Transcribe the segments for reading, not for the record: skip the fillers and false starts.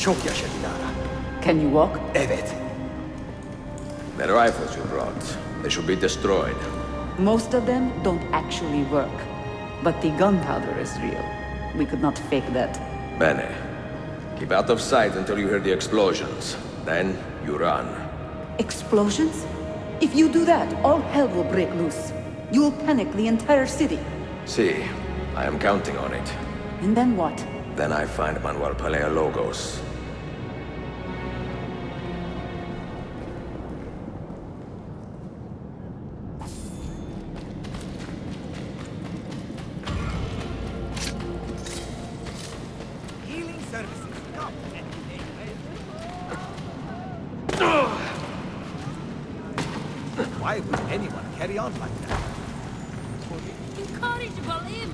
Çok yaşa Dilara. Can you walk? Evet. The rifles you brought, they should be destroyed. Most of them don't actually work. But the gunpowder is real. We could not fake that. Bene. Keep out of sight until you hear the explosions. Then you run. Explosions? If you do that, all hell will break loose. You will panic the entire city. See, I am counting on it. And then what? Then I find Manuel Paleologos. Why would anyone carry on like that? Incorrigible him!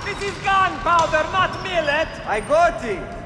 This is gunpowder, not millet! I got it!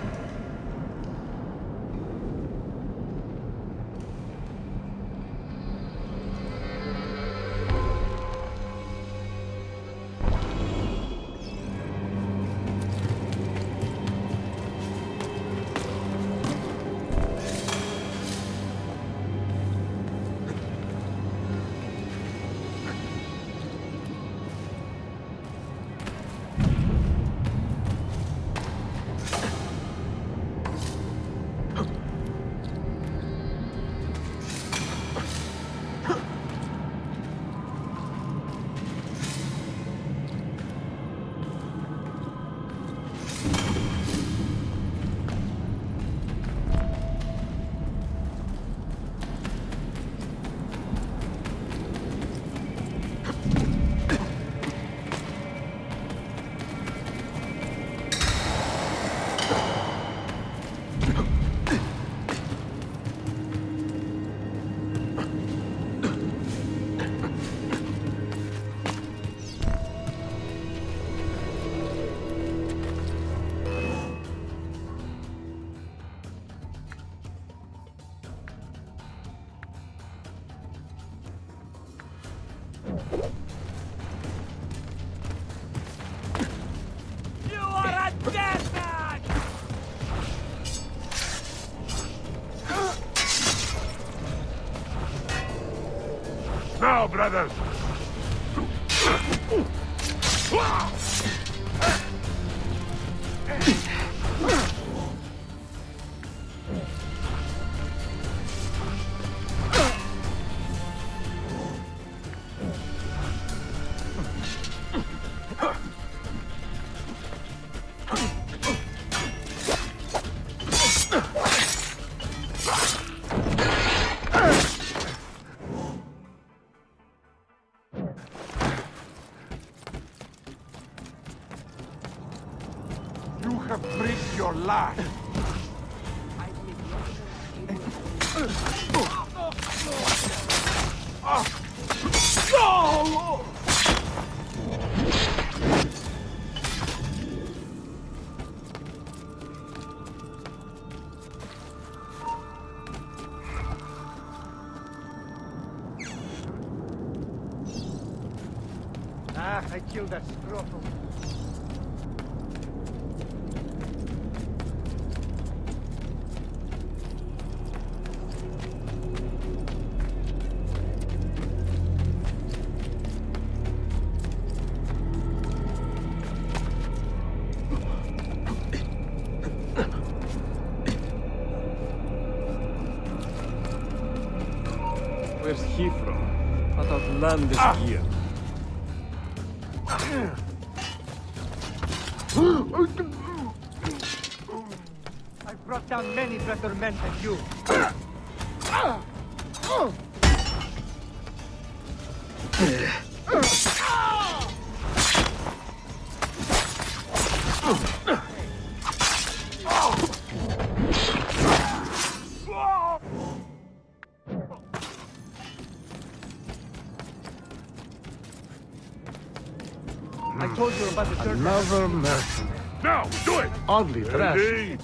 You are a dead man! Now, brothers! You have breathed your last. Ah, I killed that scrotum. Where's he from? What outlandish gear? I've brought down many better men than you. I told you about the church. Another merchant. Now, do it! Oddly dressed. Ready?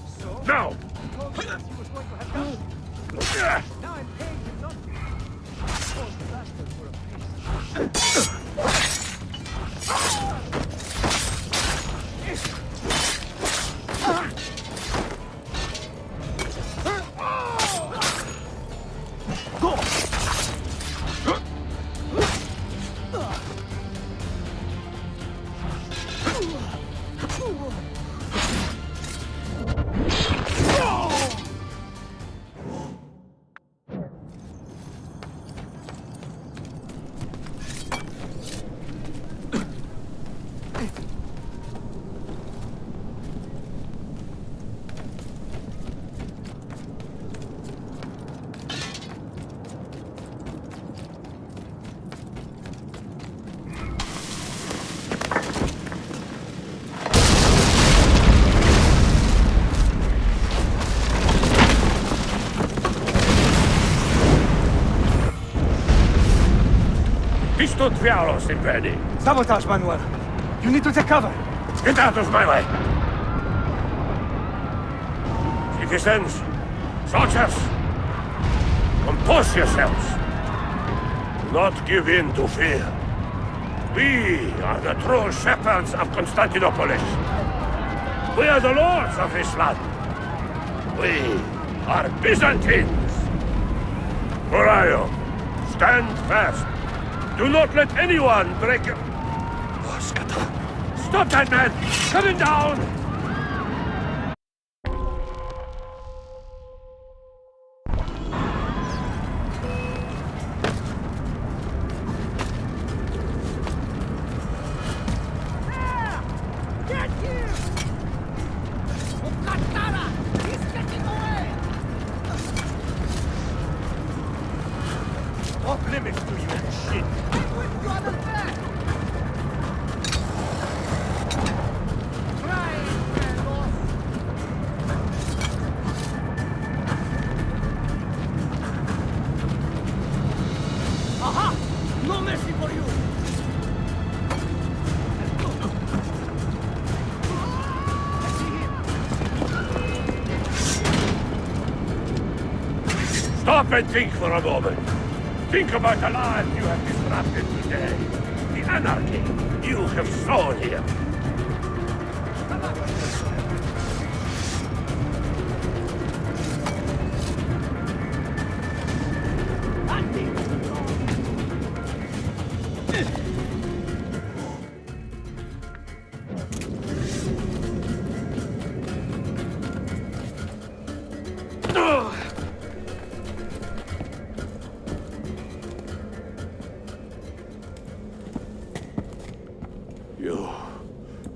Now! Now I'm paying him not to. Oh, bastard for a priest. Pisto dialos in ready. Sabotage, Manuela. You need to take cover. Get out of my way! Citizens, soldiers, compose yourselves. Do not give in to fear. We are the true shepherds of Constantinopolis. We are the lords of this land. We are Byzantines. Where are you? Stand fast. Do not let anyone break your... Stop that man! Coming down! Get here! He's getting away! Off limits to you, shit! I'm with you on the back! Aha! No mercy for you! Stop and think for a moment. Think about the lives you have disrupted today. The anarchy you have sown here.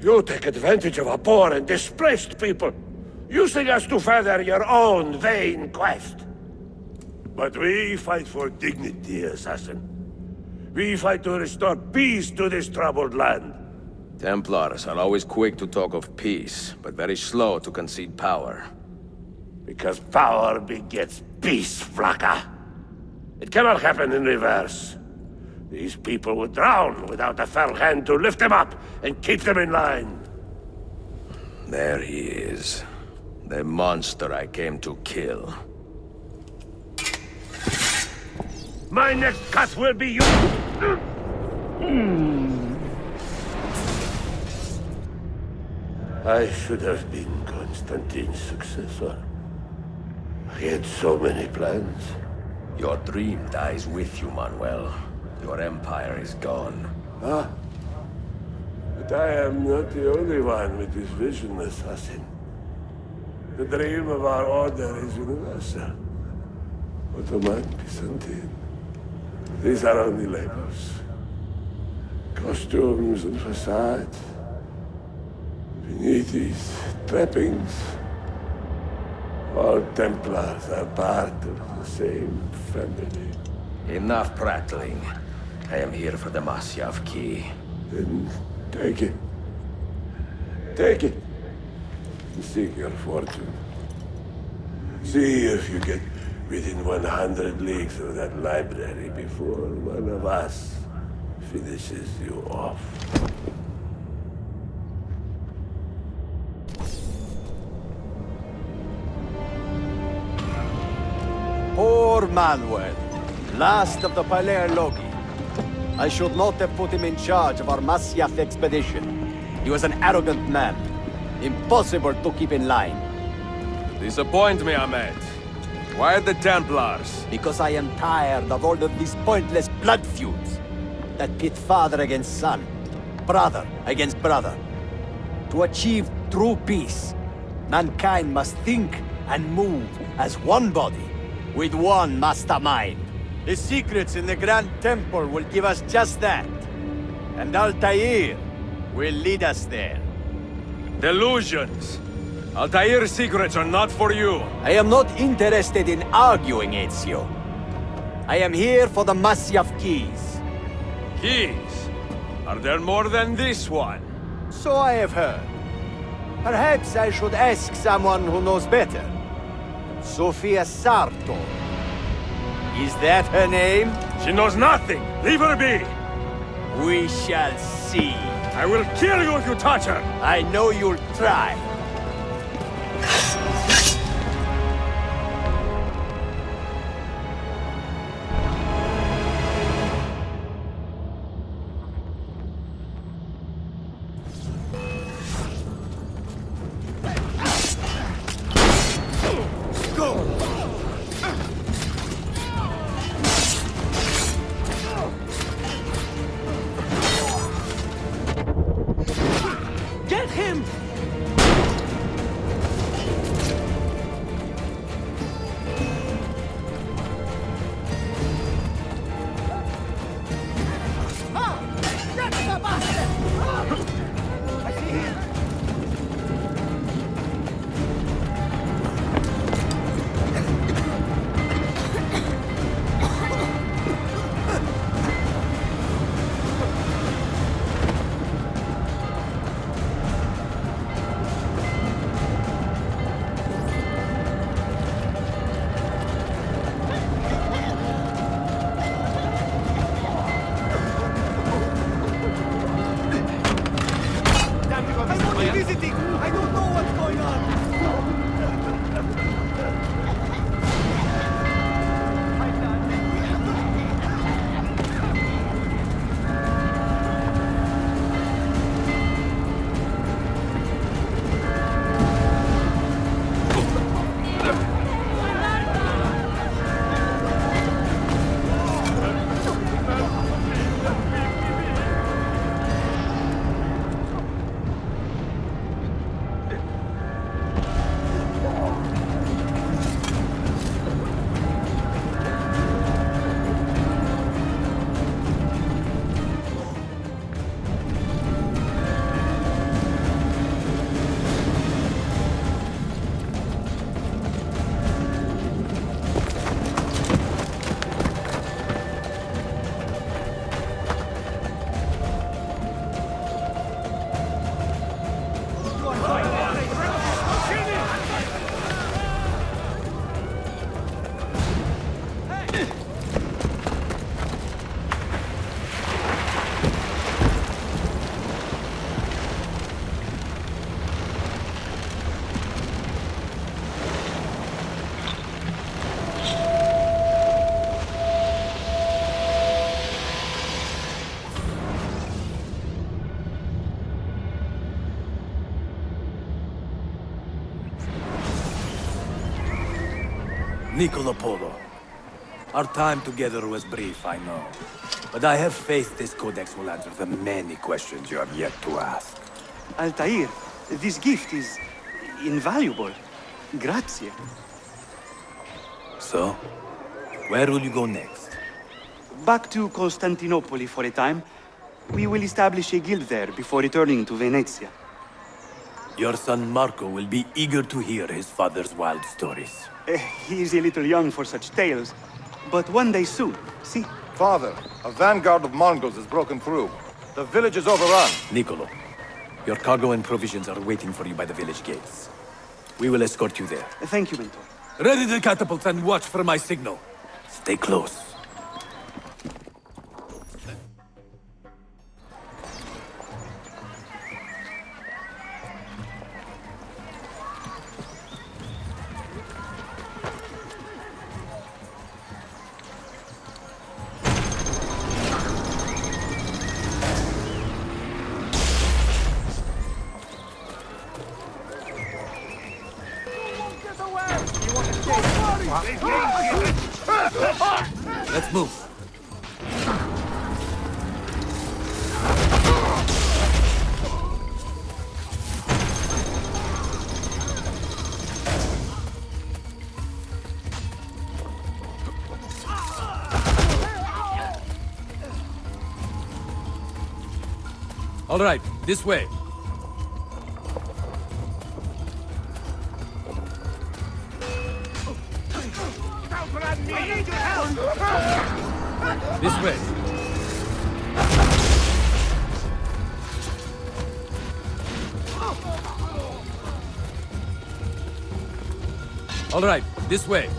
You take advantage of our poor and displaced people, using us to further your own vain quest. But we fight for dignity, assassin. We fight to restore peace to this troubled land. Templars are always quick to talk of peace, but very slow to concede power. Because power begets peace, Flaka. It cannot happen in reverse. These people would drown without a fair hand to lift them up and keep them in line. There he is. The monster I came to kill. My next cut will be you! I should have been Constantine's successor. He had so many plans. Your dream dies with you, Manuel. Your empire is gone. Ah. But I am not the only one with this vision, assassin. The dream of our order is universal. Ottoman, Byzantine. These are only labels. Costumes and facades. Beneath these trappings, all Templars are part of the same family. Enough prattling. I am here for the Masyaf key. Then take it. Take it. And seek your fortune. See if you get within 100 leagues of that library before one of us finishes you off. Poor Manuel, last of the Palerlogi. I should not have put him in charge of our Masyaf expedition. He was an arrogant man. Impossible to keep in line. Disappoint me, Ahmed. Why the Templars? Because I am tired of all of these pointless blood feuds that pit father against son, brother against brother. To achieve true peace, mankind must think and move as one body, with one mastermind. The secrets in the Grand Temple will give us just that. And Altaïra will lead us there. Delusions. Altair's secrets are not for you. I am not interested in arguing, Ezio. I am here for the Masyaf keys. Keys? Are there more than this one? So I have heard. Perhaps I should ask someone who knows better. Sofię Sarto. Is that her name? She knows nothing. Leave her be. We shall see. I will kill you if you touch her. I know you'll try. Get him! I don't know what's going on! Niccolo Polo. Our time together was brief, I know. But I have faith this codex will answer the many questions you have yet to ask. Altair, this gift is invaluable. Grazie. So, where will you go next? back to Constantinople for a time. We will establish a guild there before returning to Venezia. Your son Marco will be eager to hear his father's wild stories. He is a little young for such tales, but one day soon, see? Father, a vanguard of Mongols has broken through. The village is overrun. Niccolo, your cargo and provisions are waiting for you by the village gates. We will escort you there. Thank you, Mentor. Ready the catapult and watch for my signal. Stay close. Let's move. All right, this way. This way. All right, this way.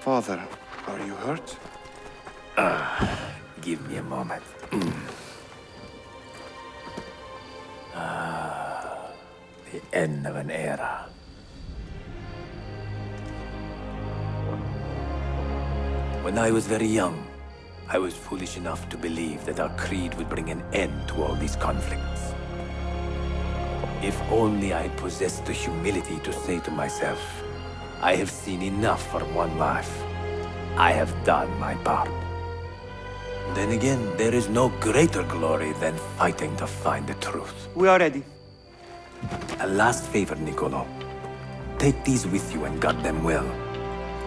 Father, are you hurt? Give me a moment. The end of an era. When I was very young, I was foolish enough to believe that our creed would bring an end to all these conflicts. If only I possessed the humility to say to myself, I have seen enough for one life. I have done my part. Then again, there is no greater glory than fighting to find the truth. We are ready. A last favor, Niccolo. Take these with you and guard them well.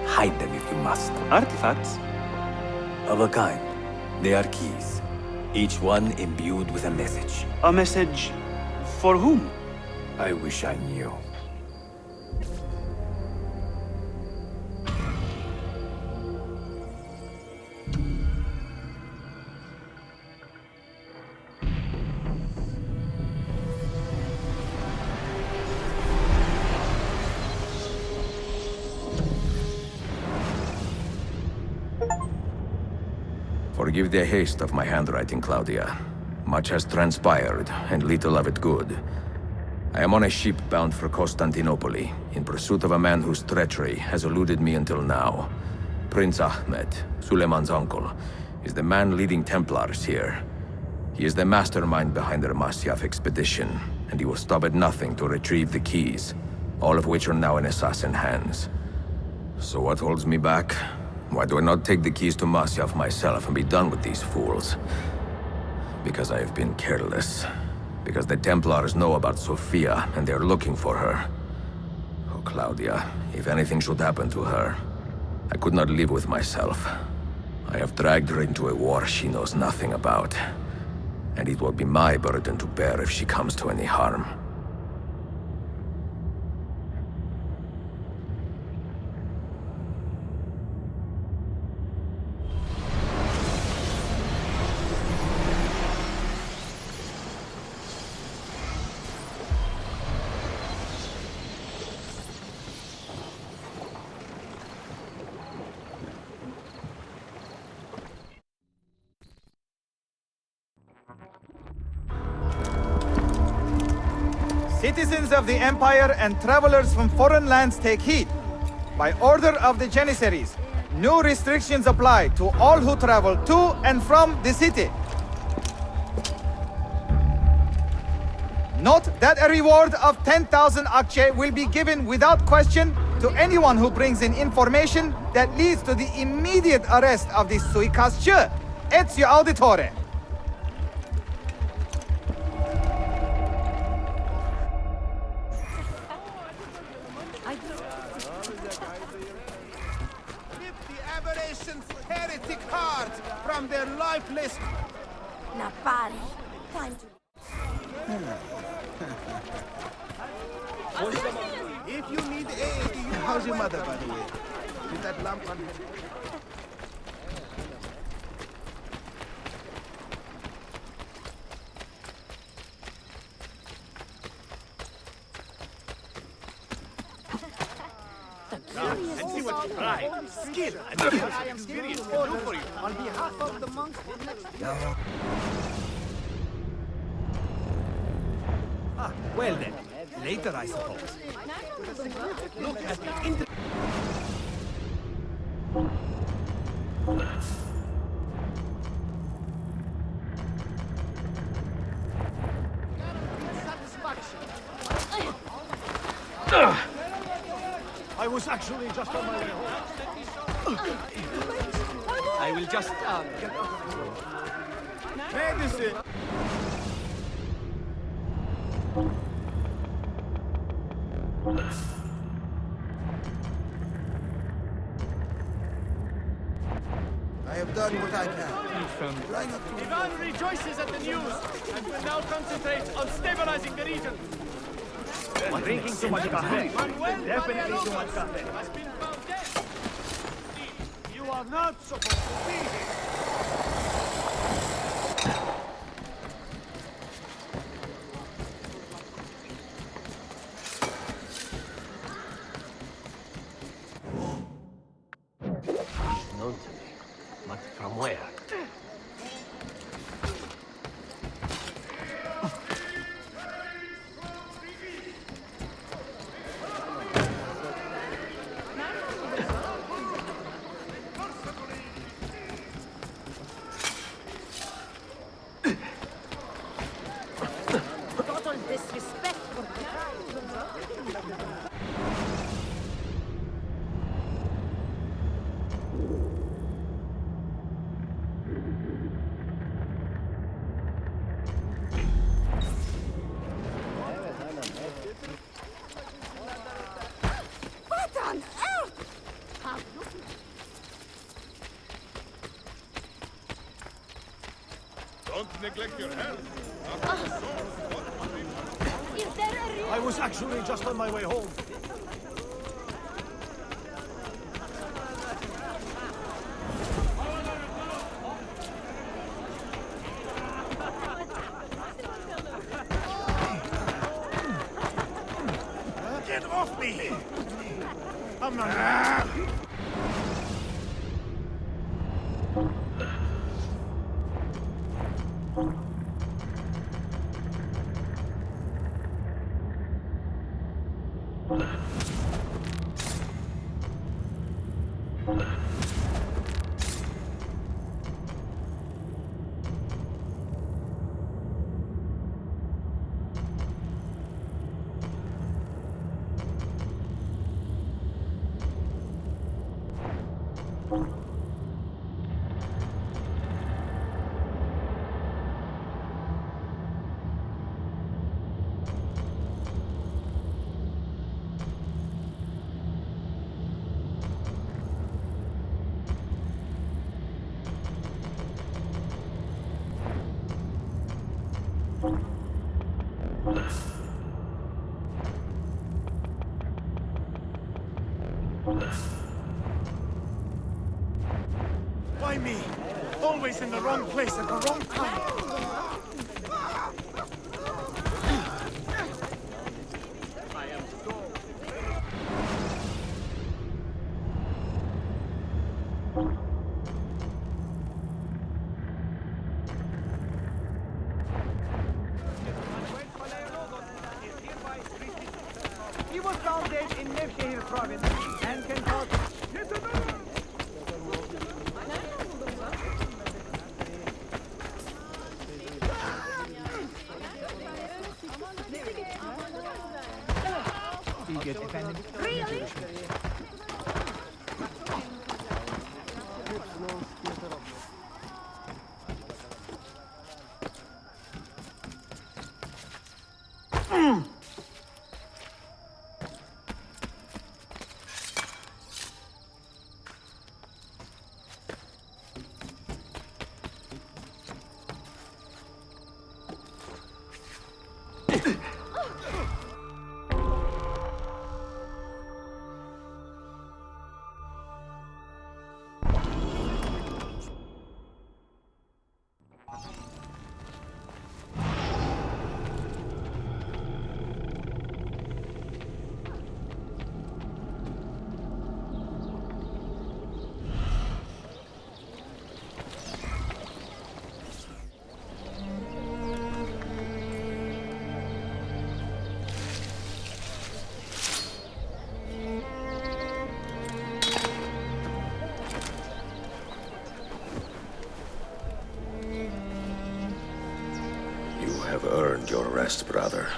Hide them if you must. Artifacts? Of a kind. They are keys. Each one imbued with a message. A message for whom? I wish I knew. Forgive the haste of my handwriting, Claudia. Much has transpired, and little of it good. I am on a ship bound for Constantinople, in pursuit of a man whose treachery has eluded me until now. Prince Ahmed, Suleiman's uncle, is the man leading Templars here. He is the mastermind behind the Masyaf expedition, and he will stop at nothing to retrieve the keys, all of which are now in assassin hands. So what holds me back? Why do I not take the keys to Masyaf myself and be done with these fools? Because I have been careless. Because the Templars know about Sophia, and they are looking for her. Oh, Claudia, if anything should happen to her, I could not live with myself. I have dragged her into a war she knows nothing about. And it will be my burden to bear if she comes to any harm. Citizens of the Empire and travelers from foreign lands take heed. By order of the Janissaries, new restrictions apply to all who travel to and from the city. Note that a reward of 10,000 akçe will be given without question to anyone who brings in information that leads to the immediate arrest of the suikastçı, Ezio Auditore. Rip the aberration's heretic heart from their lifeless... Now, body. Time to... If you need aid, you how's your mother, by the way? With that lamp on her. And see what pride, skill, and experience can do for you. On behalf of the monks, Well then, later I suppose. Look at the I was actually just on my way home. I will just get out of here. Medicine! I have done what I can. Try not to... Ivan rejoices at the news and will now concentrate on stabilizing the region. Drinking too much coffee. Definitely too much coffee. Has been found dead. You are not supposed to be here. Known to me, but from where? total disrespect for the What on earth? How Don't neglect your health. Is there a real... I was actually just on my way home. Get off me! I'm not... Why me? Always in the wrong place at the wrong time. I am He was founded in Nashej province and can cause... Ügyet efendim. You have earned your rest, brother.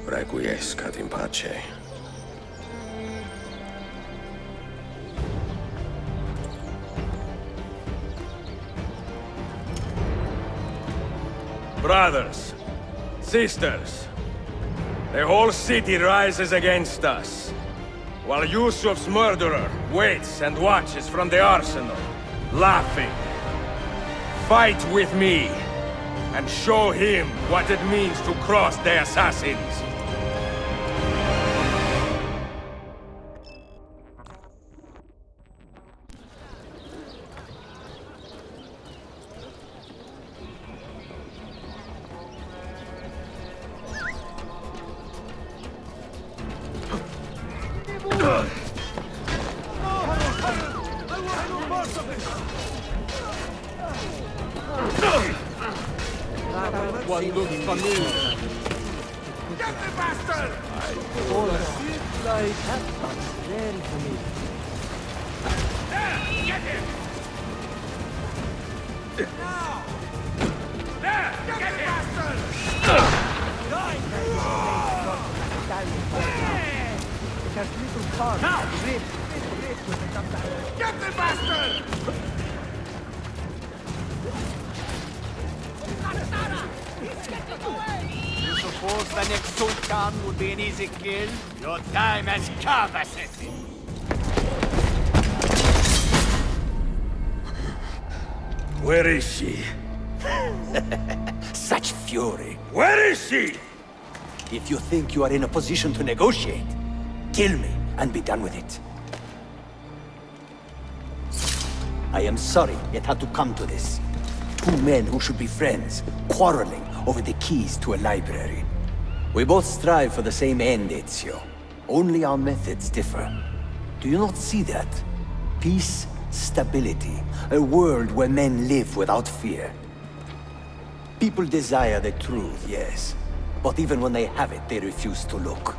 Requiescat in pace. Brothers, sisters, the whole city rises against us, while Yusuf's murderer waits and watches from the arsenal, laughing. Fight with me, and show him what it means to cross the assassins. One looks familiar. Get the bastard! Like that sounds very familiar. There! Get him! Now! There! Get the bastard! It has little fun. Now! Rip. Get the bastard! You suppose the next Sultan would be an easy kill? Your time has come, assassin! Where is she? Such fury! Where is she? If you think you are in a position to negotiate, kill me and be done with it. I am sorry it had to come to this. Two men who should be friends, quarreling over the keys to a library. We both strive for the same end, Ezio. Only our methods differ. Do you not see that? Peace, stability, a world where men live without fear. People desire the truth, yes. But even when they have it, they refuse to look.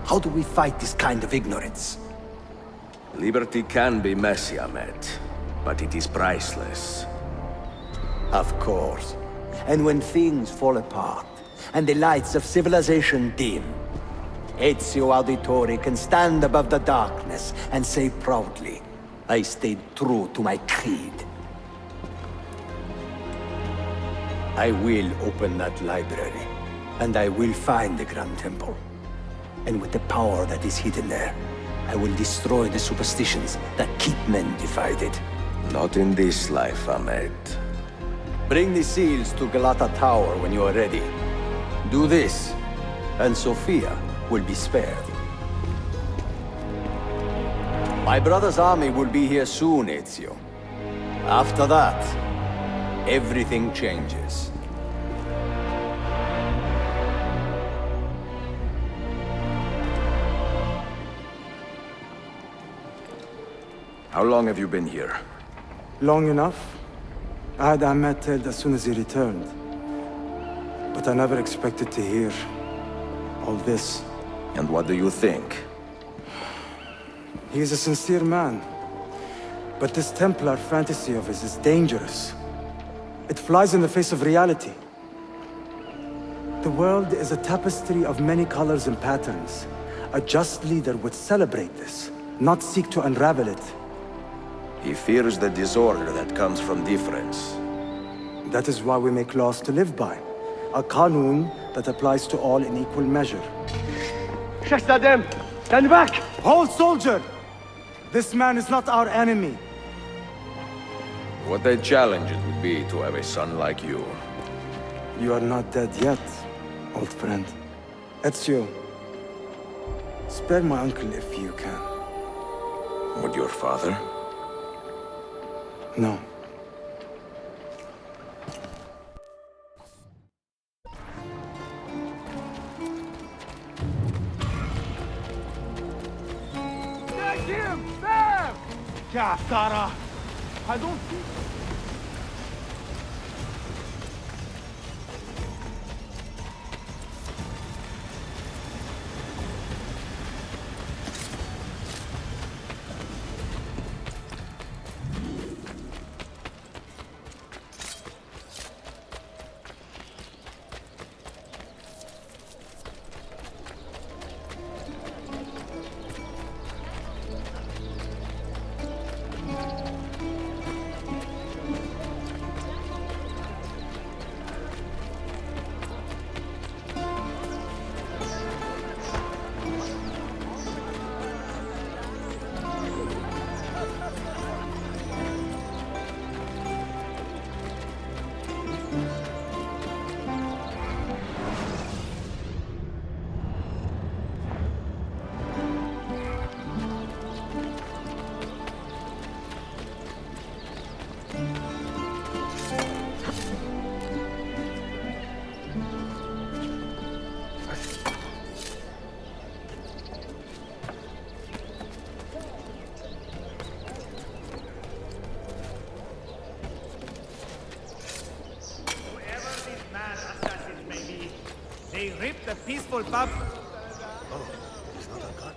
How do we fight this kind of ignorance? Liberty can be messy, Ahmette, but it is priceless. Of course. And when things fall apart, and the lights of civilization dim, Ezio Auditore can stand above the darkness and say proudly, I stayed true to my creed. I will open that library, and I will find the Grand Temple. And with the power that is hidden there, I will destroy the superstitions that keep men divided. Not in this life, Ahmette. Bring the seals to Galata Tower when you are ready. Do this, and Sophia will be spared. My brother's army will be here soon, Ezio. After that, everything changes. How long have you been here? Long enough. I had Ahmed killed as soon as he returned. But I never expected to hear all this. And what do you think? He is a sincere man. But this Templar fantasy of his is dangerous. It flies in the face of reality. The world is a tapestry of many colors and patterns. A just leader would celebrate this, not seek to unravel it. He fears the disorder that comes from difference. That is why we make laws to live by. A qanun that applies to all in equal measure. Shahzadem, stand back! Hold, soldier! This man is not our enemy. What a challenge it would be to have a son like you. You are not dead yet, old friend. Ezio, spare my uncle if you can. Would your father? No. Take him! There! Kaftara! I don't think... They rip the peaceful pub. Oh, he's not a god.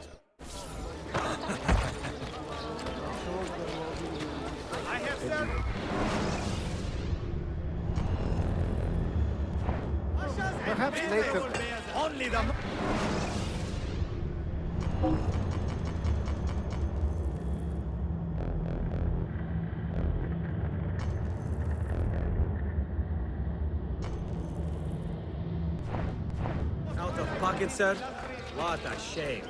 I have served. Perhaps later. Only the. Out of pocket, sir? What a shame.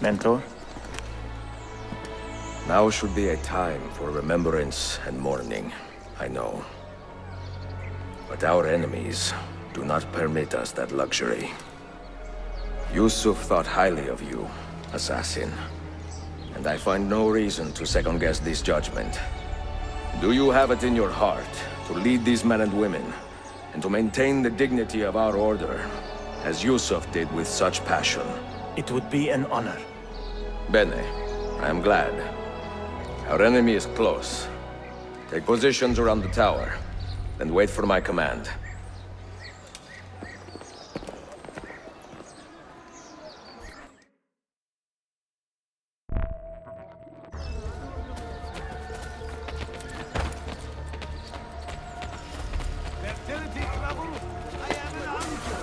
Mentor? Now should be a time for remembrance and mourning, I know. But our enemies do not permit us that luxury. Yusuf thought highly of you, assassin. And I find no reason to second-guess this judgment. Do you have it in your heart to lead these men and women, and to maintain the dignity of our order, as Yusuf did with such passion? It would be an honor. Bene. I am glad. Our enemy is close. Take positions around the tower, and wait for my command.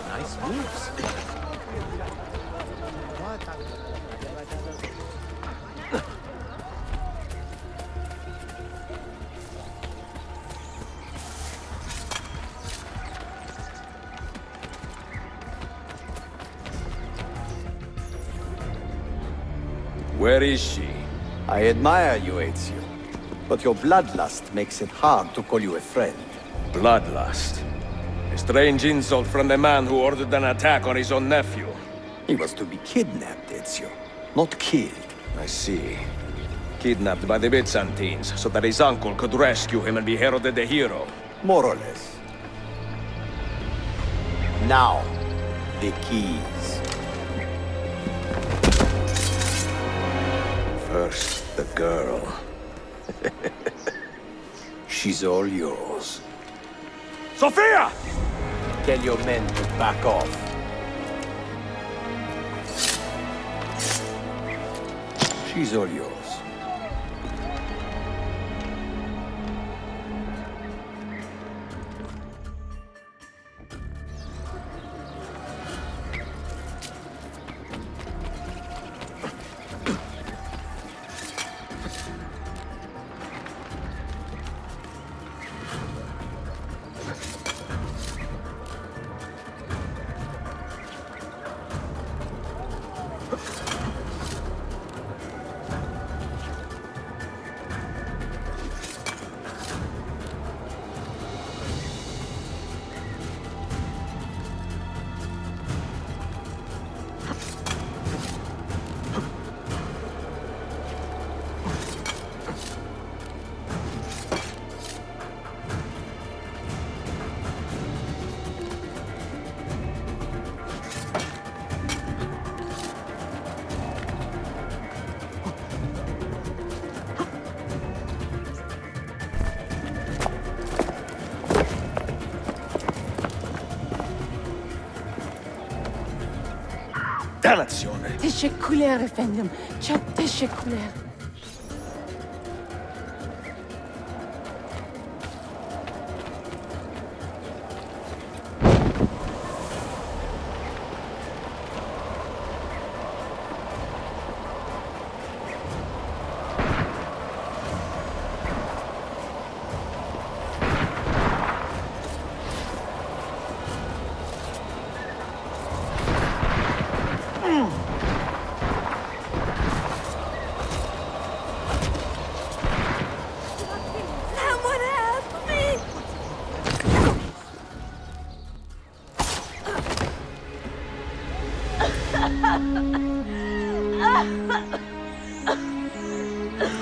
Nice moves. Where is she? I admire you, Ezio. But your bloodlust makes it hard to call you a friend. Bloodlust. A strange insult from the man who ordered an attack on his own nephew. He was to be kidnapped, Ezio, not killed. I see. Kidnapped by the Byzantines, so that his uncle could rescue him and be heralded a hero. More or less. Now, the keys. First, the girl. She's all yours. Sophia! Tell your men to back off. She's all yours. Dannazione! Teşekkürler efendim. Çok teşekkürler.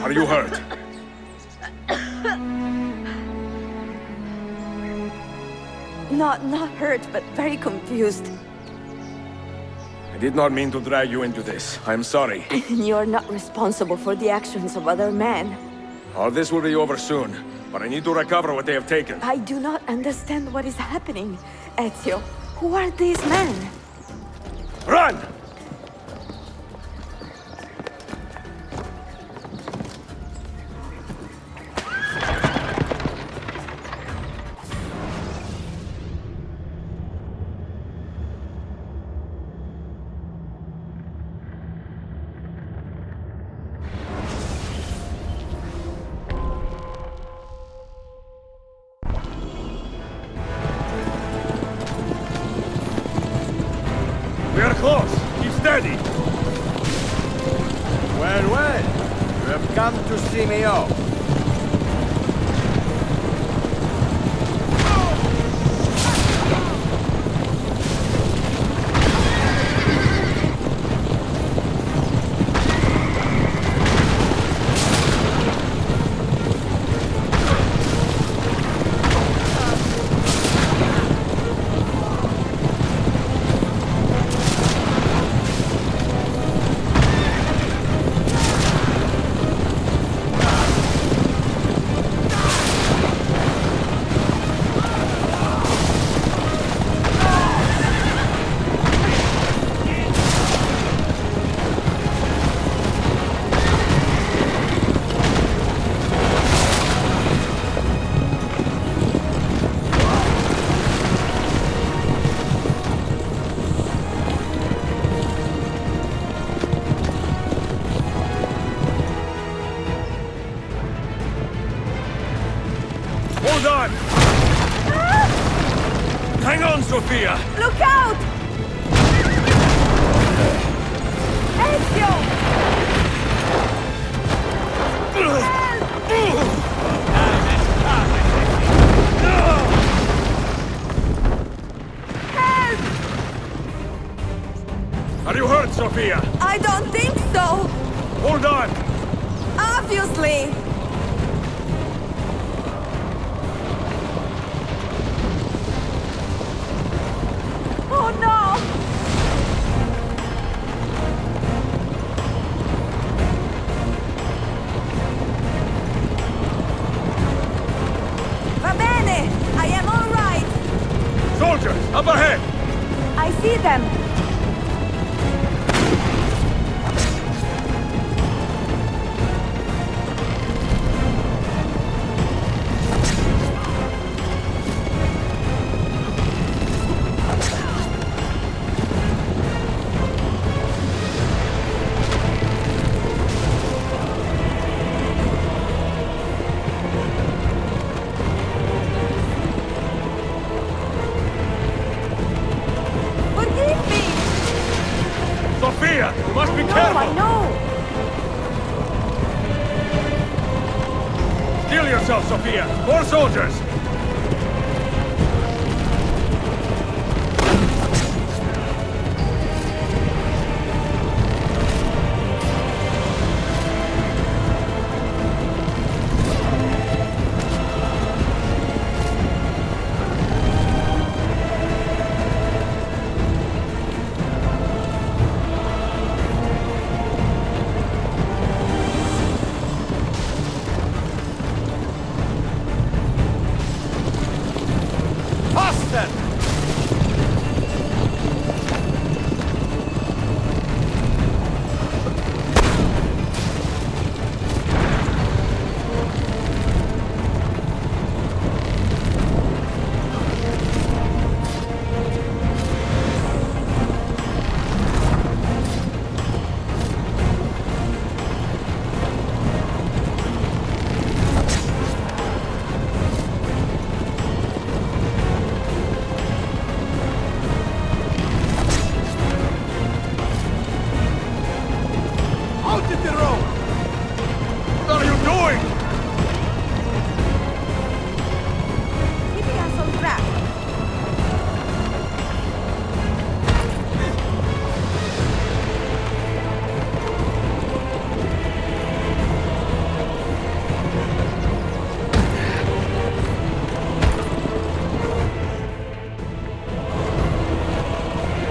Are you hurt? Not hurt, but very confused. I did not mean to drag you into this. I'm sorry. You're not responsible for the actions of other men. All this will be over soon, but I need to recover what they have taken. I do not understand what is happening. Ezio, who are these men? Run! We are close. Keep steady. Well, well. You have come to see me off. Hold on! Hang on, Sophia! Look out! Ezio! Help! Are you hurt, Sophia? I don't think so! Hold on! Obviously! Oh no! Va bene! I am all right! Soldiers, up ahead! I see them! Forgive me! Sophia, you must be No, careful! I know! Steel yourself, Sophia! More soldiers! Faster! Out of the road! What are you doing? Keeping us on track.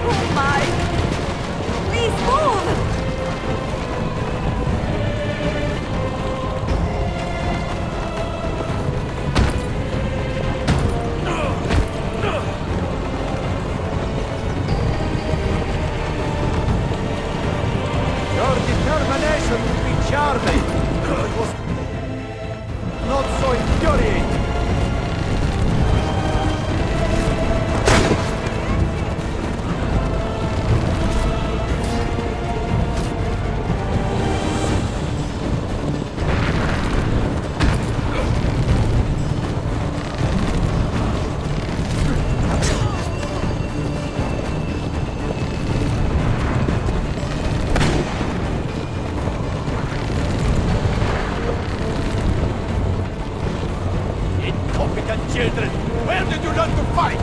Oh my! Please move! Your determination would be charming. It was not so infuriating. Incompetent children! Where did you learn to fight?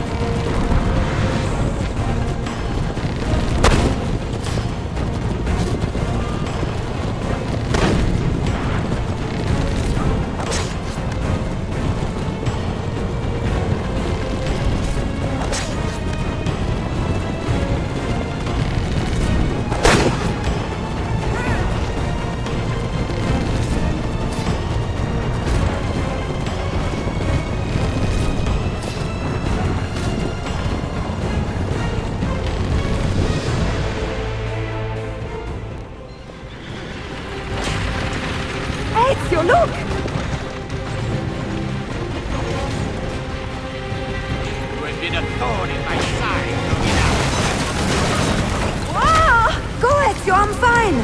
Ezio, look! You have been a thorn in my side. Ah! Go, Ezio, I'm fine!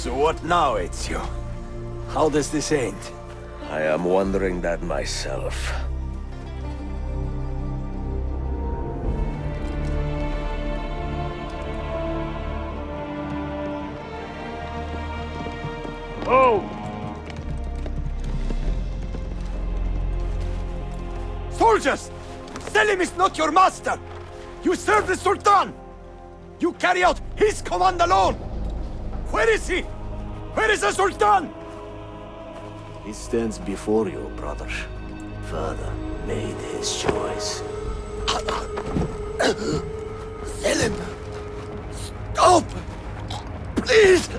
So what now, Ezio? How does this end? I am wondering that myself. Oh! Soldiers! Selim is not your master! You serve the Sultan! You carry out his command alone! Where is he? Where is the Sultan? He stands before you, brother. Father made his choice. Selim! Stop! Please!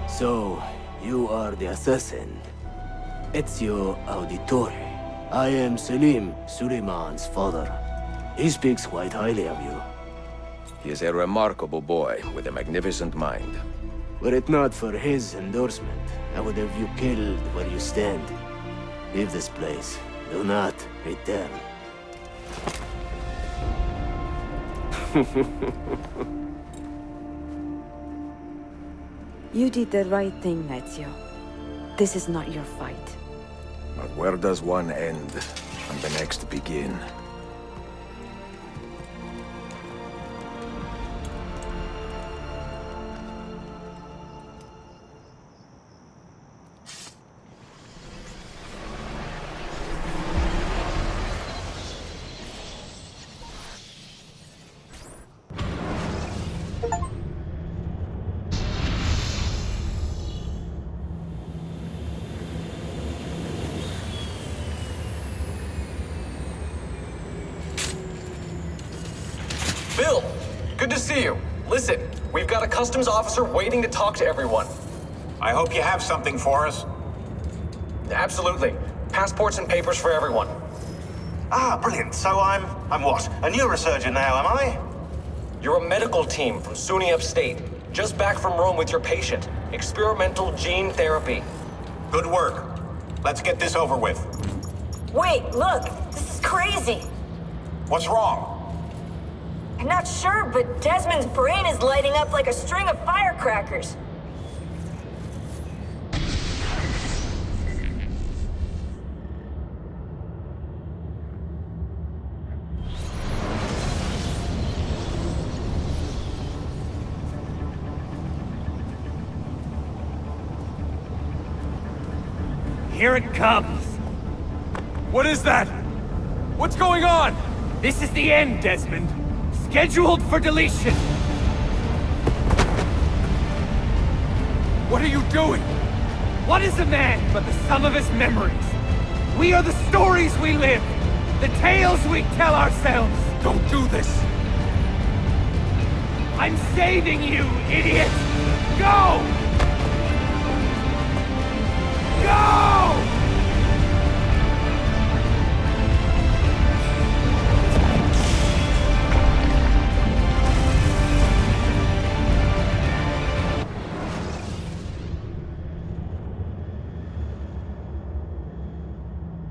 So, you are the assassin. Ezio Auditore. I am Selim, Suleiman's father. He speaks quite highly of you. He is a remarkable boy with a magnificent mind. Were it not for his endorsement, I would have you killed where you stand. Leave this place. Do not return. You did the right thing, Ezio. This is not your fight. But where does one end and the next begin? Bill, good to see you. Listen, we've got a customs officer waiting to talk to everyone. I hope you have something for us. Absolutely. Passports and papers for everyone. Ah, brilliant. So I'm what? A neurosurgeon now, am I? You're a medical team from SUNY Upstate. Just back from Rome with your patient. Experimental gene therapy. Good work. Let's get this over with. Wait, look! This is crazy! What's wrong? I'm not sure, but Desmond's brain is lighting up like a string of firecrackers. Here it comes! What is that? What's going on? This is the end, Desmond. Scheduled for deletion. What are you doing? What is a man but the sum of his memories? We are the stories we live, the tales we tell ourselves. Don't do this. I'm saving you, idiot! Go! Go!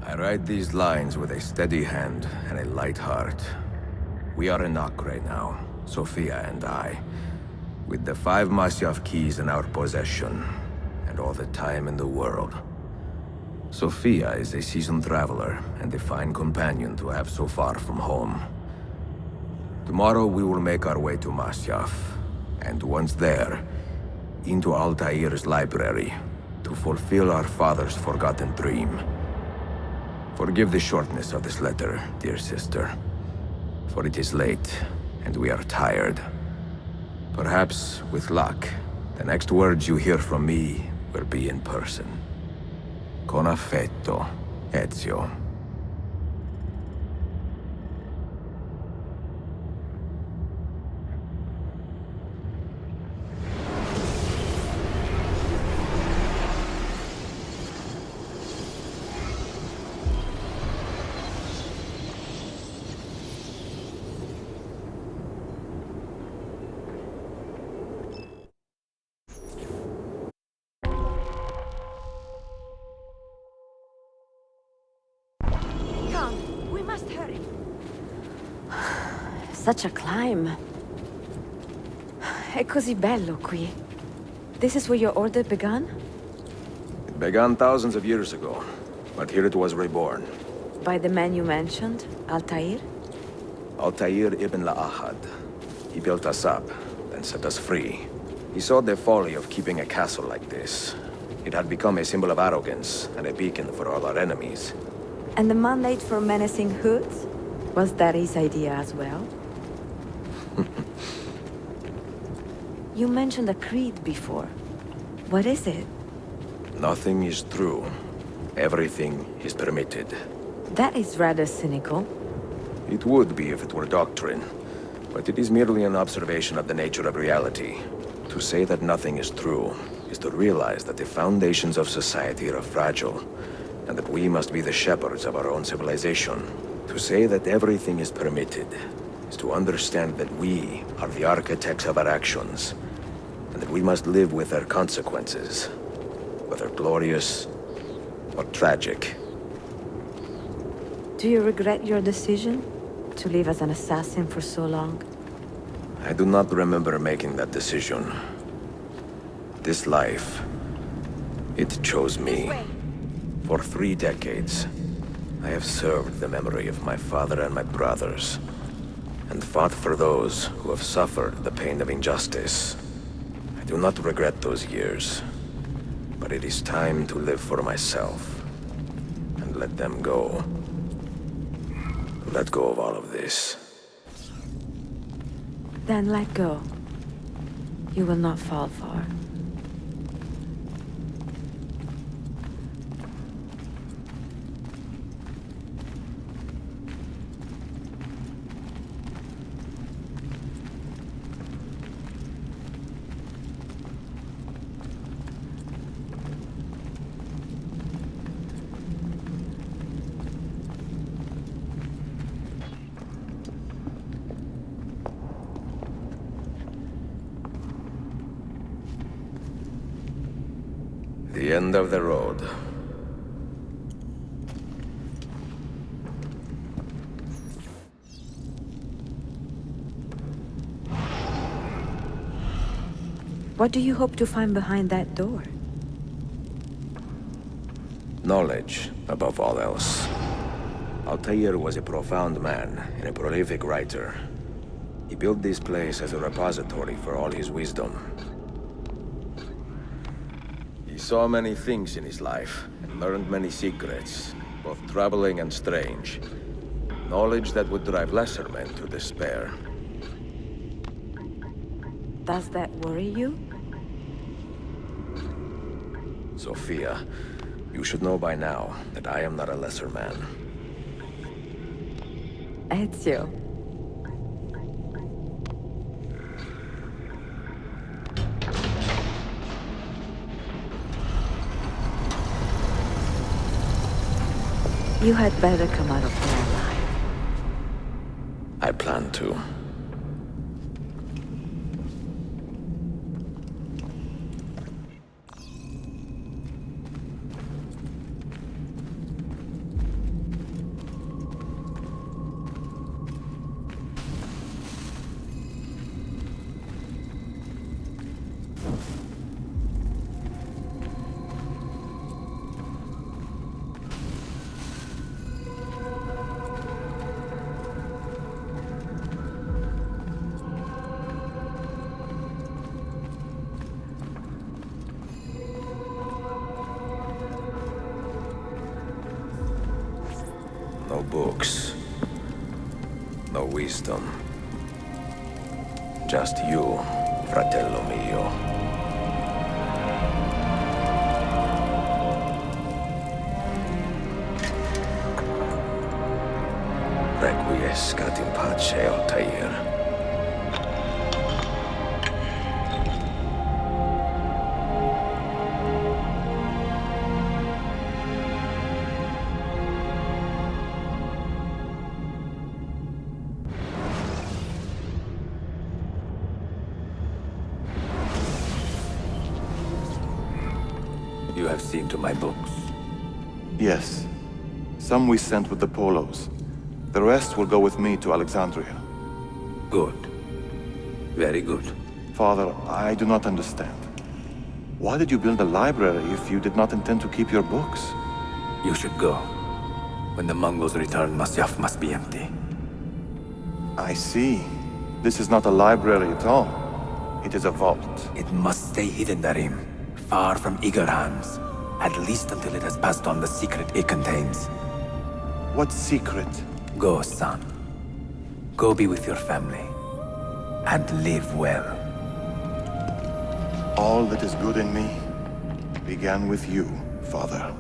I write these lines with a steady hand and a light heart. We are in Acre now, Sophia and I, with the 5 Masyaf keys in our possession, and all the time in the world. Sophia is a seasoned traveler and a fine companion to have so far from home. Tomorrow we will make our way to Masyaf, and once there, into Altaïra's library, to fulfill our father's forgotten dream. Forgive the shortness of this letter, dear sister, for it is late, and we are tired. Perhaps, with luck, the next words you hear from me will be in person. Con affetto, Ezio. Such a climb. È così bello qui. This is where your order began? It began thousands of years ago, but here it was reborn. By the man you mentioned, Altaïr? Altaïr ibn La'ahad. He built us up, then set us free. He saw the folly of keeping a castle like this. It had become a symbol of arrogance and a beacon for all our enemies. And the mandate for menacing hoods? Was that his idea as well? You mentioned a creed before. What is it? Nothing is true. Everything is permitted. That is rather cynical. It would be if it were doctrine, but it is merely an observation of the nature of reality. To say that nothing is true is to realize that the foundations of society are fragile, and that we must be the shepherds of our own civilization. To say that everything is permitted is to understand that we are the architects of our actions, and that we must live with their consequences, whether glorious or tragic. Do you regret your decision to live as an assassin for so long? I do not remember making that decision. This life, it chose me. For 3 decades, I have served the memory of my father and my brothers, and fought for those who have suffered the pain of injustice. I do not regret those years, but it is time to live for myself, and let them go. Let go of all of this. Then let go. You will not fall far. The end of the road. What do you hope to find behind that door? Knowledge, above all else. Altaïr was a profound man and a prolific writer. He built this place as a repository for all his wisdom. He saw many things in his life, and learned many secrets, both troubling and strange. Knowledge that would drive lesser men to despair. Does that worry you? Sophia, you should know by now that I am not a lesser man. Ezio. You had better come out of here alive. I plan to. No books. No wisdom. Just you, fratello mio. Requiescat in pace, Altaïra. You have seen to my books. Yes. Some we sent with the Polos. The rest will go with me to Alexandria. Good. Very good. Father, I do not understand. Why did you build a library if you did not intend to keep your books? You should go. When the Mongols return, Masyaf must be empty. I see. This is not a library at all. It is a vault. It must stay hidden, Darim. Far from eager hands. At least until it has passed on the secret it contains. What secret? Go, son. Go be with your family. And live well. All that is good in me began with you, Father.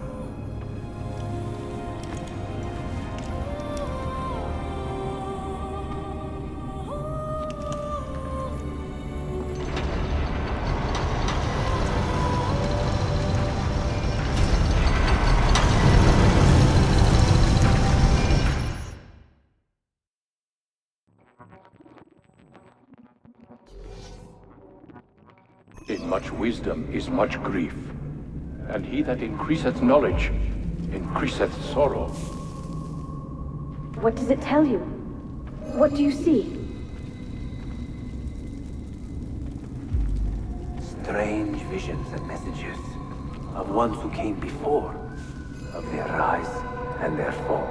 In much wisdom is much grief, and he that increaseth knowledge increaseth sorrow. What does it tell you? What do you see? Strange visions and messages of ones who came before, of their rise and their fall.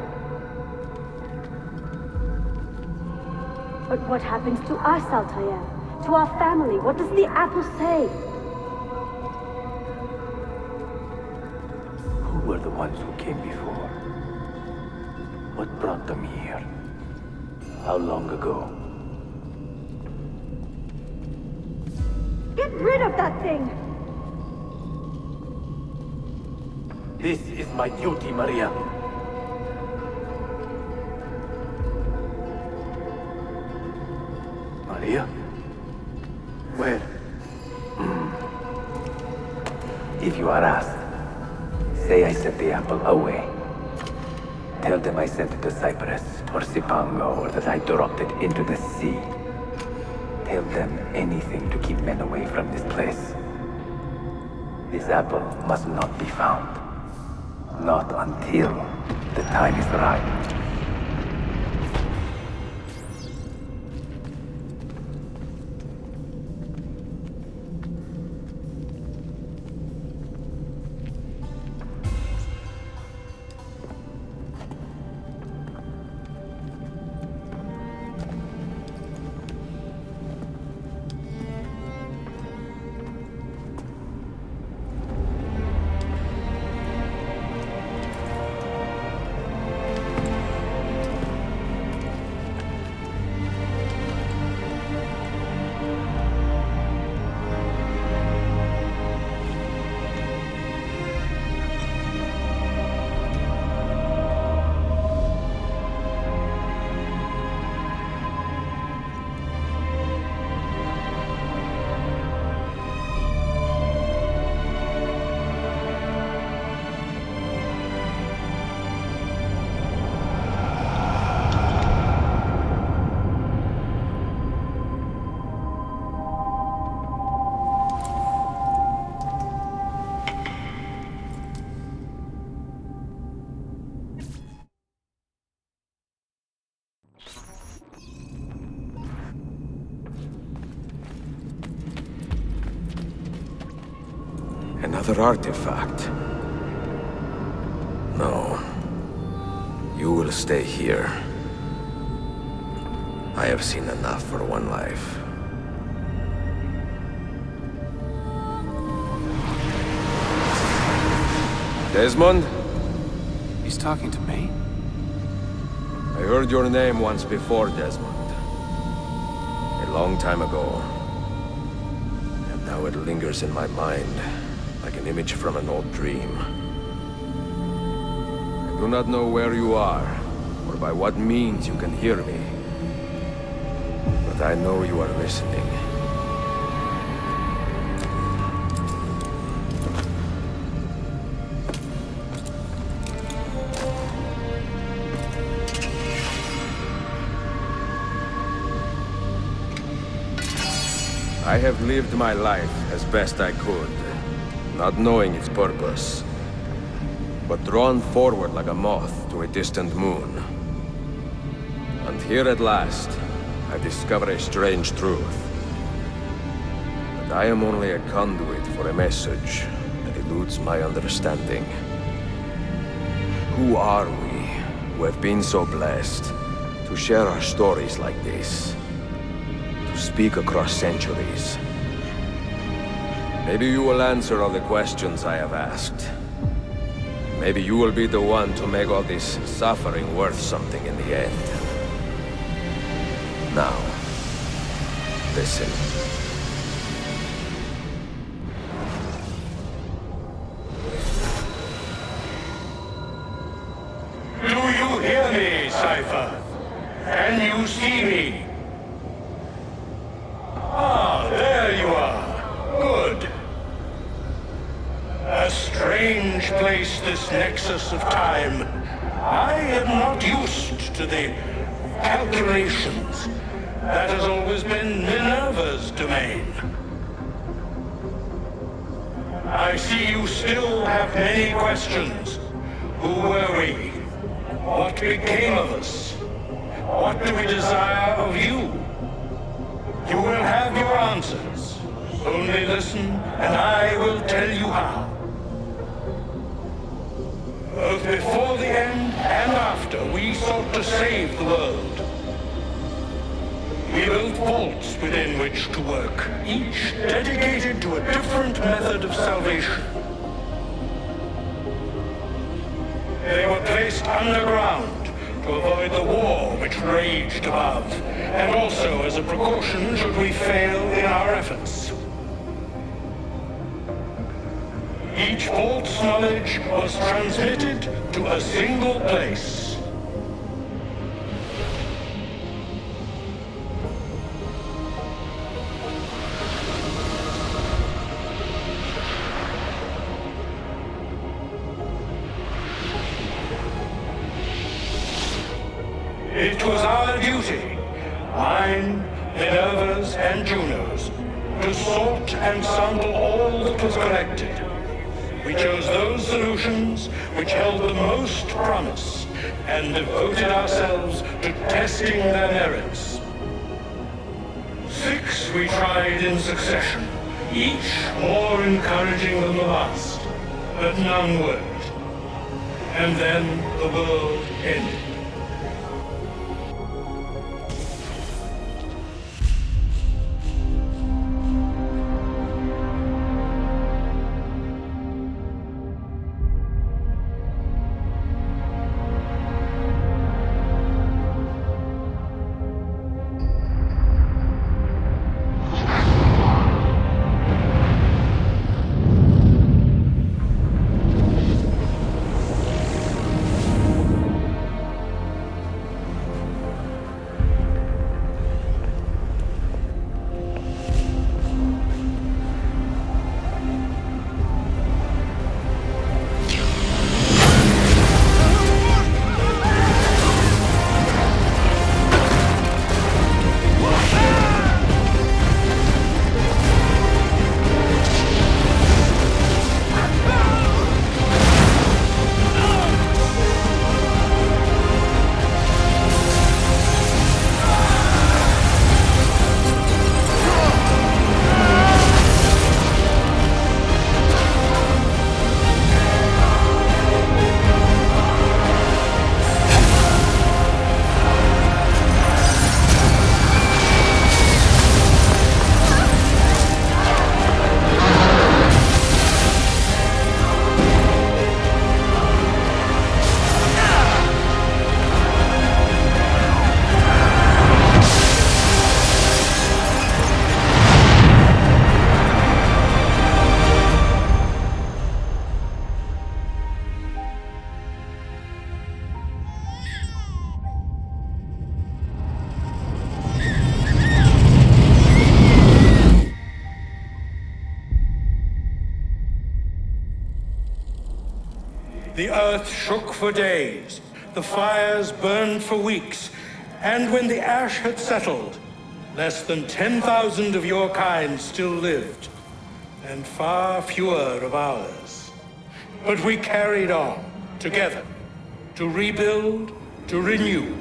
But what happens to us, Altaïra? To our family? What does the apple say? Who were the ones who came before? What brought them here? How long ago? Get rid of that thing! This is my duty, Maria. Maria? Where? If you are asked, say I sent the apple away. Tell them I sent it to Cyprus or Cipango, or that I dropped it into the sea. Tell them anything to keep men away from this place. This apple must not be found. Not until the time is right. Another artifact. No. You will stay here. I have seen enough for one life. Desmond? He's talking to me? I heard your name once before, Desmond. A long time ago. And now it lingers in my mind, like an image from an old dream. I do not know where you are, or by what means you can hear me. But I know you are listening. I have lived my life as best I could, not knowing its purpose, but drawn forward like a moth to a distant moon. And here at last, I discover a strange truth. That I am only a conduit for a message that eludes my understanding. Who are we, who have been so blessed to share our stories like this? To speak across centuries? Maybe you will answer all the questions I have asked. Maybe you will be the one to make all this suffering worth something in the end. Now, listen. Do you hear me, Cypher? Can you see me? Ah, there you are. Good. A strange place, this nexus of time. I am not used to the calculations. That has always been Minerva's domain. I see you still have many questions. Who were we? What became of us? What do we desire of you? You will have your answers. Only listen, and I will tell you how. Both before the end and after, we sought to save the world. We built vaults within which to work, each dedicated to a different method of salvation. They were placed underground to avoid the war which raged above, and also as a precaution should we fail in our efforts. Each vault's knowledge was transmitted to a single place. It was our duty, mine, Minerva's, and Juno's, to sort and sample all that was collected. We chose those solutions which held the most promise and devoted ourselves to testing their merits. 6 we tried in succession, each more encouraging than the last, but none worked. And then the world ended. The earth shook for days, the fires burned for weeks, and when the ash had settled, less than 10,000 of your kind still lived, and far fewer of ours. But we carried on, together, to rebuild, to renew.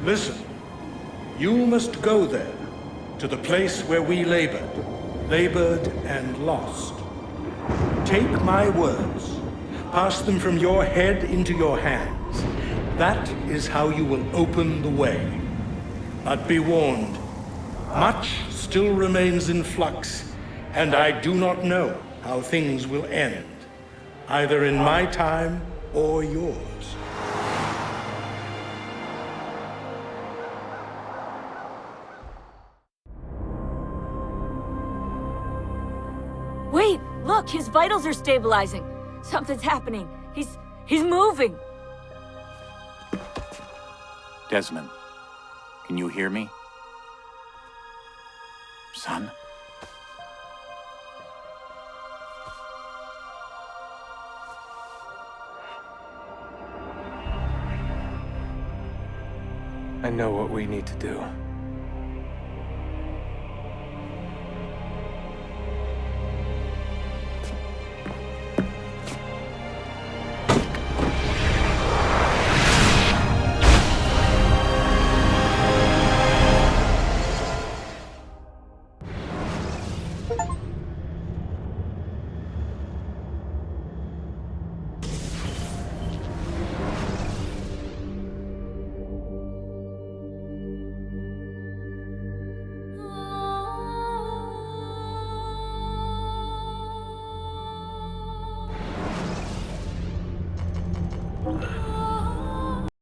Listen, You must go there, to the place where we labored and lost. Take my words, pass them from your head into your hands. That is how you will open the way. But be warned, much still remains in flux, and I do not know how things will end, either in my time or yours. Wait, look, his vitals are stabilizing. Something's happening. He's moving. Desmond, can you hear me? Son? I know what we need to do.